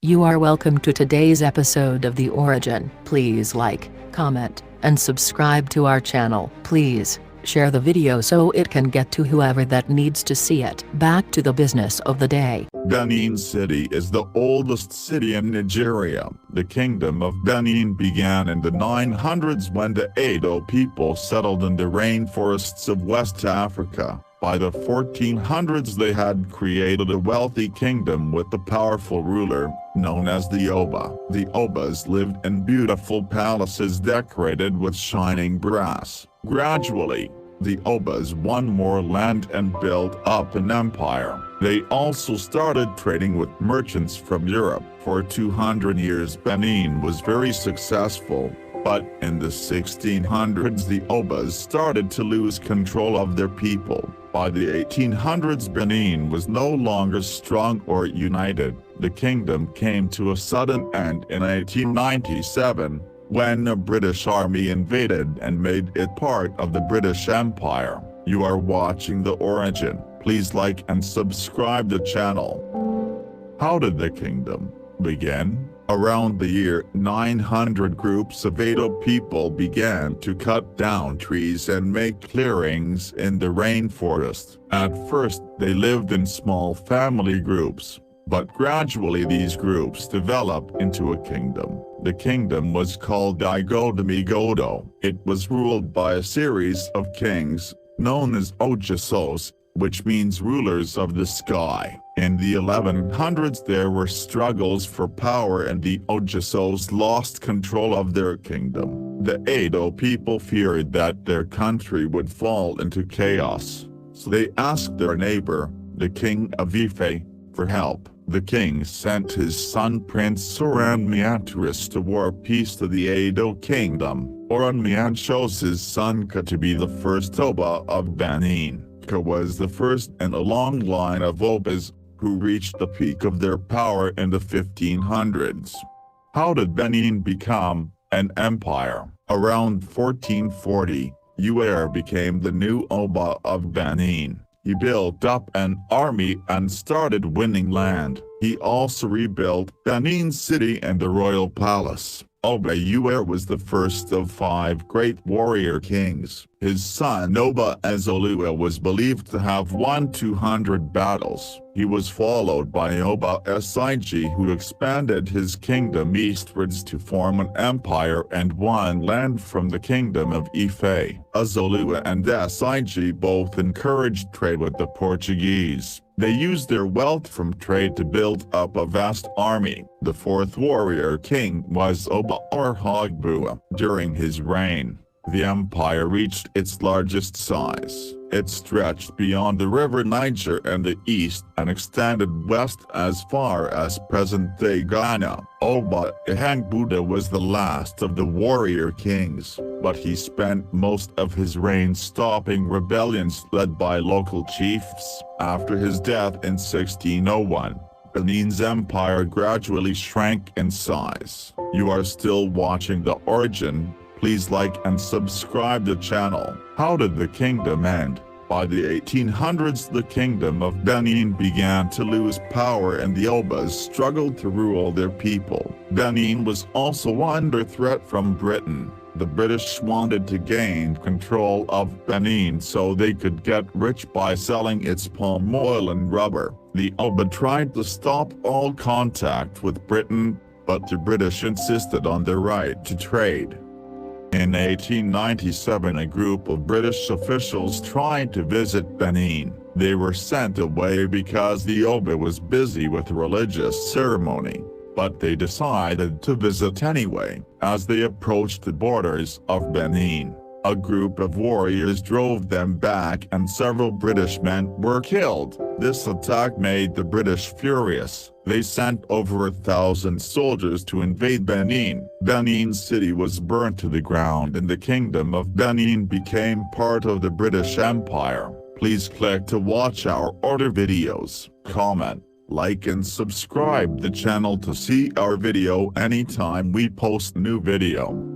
You are welcome to today's episode of The Origin. Please like, comment, and subscribe to our channel. Please share the video so it can get to whoever that needs to see it. Back to the business of the day. Benin City is the oldest city in Nigeria. The Kingdom of Benin began in the 900s when the Edo people settled in the rainforests of West Africa. By the 1400s they had created a wealthy kingdom with a powerful ruler, known as the Oba. The Obas lived in beautiful palaces decorated with shining brass. Gradually, the Obas won more land and built up an empire. They also started trading with merchants from Europe. For 200 years Benin was very successful, but in the 1600s the Obas started to lose control of their people. By the 1800s Benin was no longer strong or united. The kingdom came to a sudden end in 1897, when a British army invaded and made it part of the British Empire. You are watching The Origin. Please like and subscribe the channel. How did the kingdom begin? Around the year 900 groups of Edo people began to cut down trees and make clearings in the rainforest. At first they lived in small family groups, but gradually these groups developed into a kingdom. The kingdom was called Igodamigodo. It was ruled by a series of kings, known as Ojasos, which means rulers of the sky. In the 1100s there were struggles for power and the Ojasos lost control of their kingdom. The Edo people feared that their country would fall into chaos, so they asked their neighbor, the king of Ife, for help. The king sent his son Prince Oranmiantiris to war peace to the Edo kingdom. Oranmian chose his son Ka to be the first Oba of Benin. Ka was the first in a long line of Obas, who reached the peak of their power in the 1500s. How did Benin become an empire? Around 1440, Uer became the new Oba of Benin. He built up an army and started winning land. He also rebuilt Benin City and the royal palace. Oba Uer was the first of 5 great warrior kings. His son Oba Ezolua was believed to have won 200 battles. He was followed by Oba Esiji, who expanded his kingdom eastwards to form an empire and won land from the kingdom of Ife. Ezolua and Esiji both encouraged trade with the Portuguese. They used their wealth from trade to build up a vast army. The 4th warrior king was Oba Orhogbua. During his reign, the empire reached its largest size. It stretched beyond the river Niger in the east and extended west as far as present-day Ghana. Oba Ihangbuda was the last of the warrior kings, but he spent most of his reign stopping rebellions led by local chiefs. After his death in 1601, Benin's empire gradually shrank in size. You are still watching The Origin. Please like and subscribe the channel. How did the kingdom end? By the 1800s the kingdom of Benin began to lose power and the Obas struggled to rule their people. Benin was also under threat from Britain. The British wanted to gain control of Benin so they could get rich by selling its palm oil and rubber. The Oba tried to stop all contact with Britain, but the British insisted on their right to trade. In 1897 a group of British officials tried to visit Benin. They were sent away because the Oba was busy with a religious ceremony, but they decided to visit anyway. As they approached the borders of Benin, a group of warriors drove them back and several British men were killed. This attack made the British furious. They sent over 1,000 soldiers to invade Benin. Benin City was burnt to the ground and the Kingdom of Benin became part of the British Empire. Please click to watch our other videos, comment, like and subscribe the channel to see our video anytime we post new video.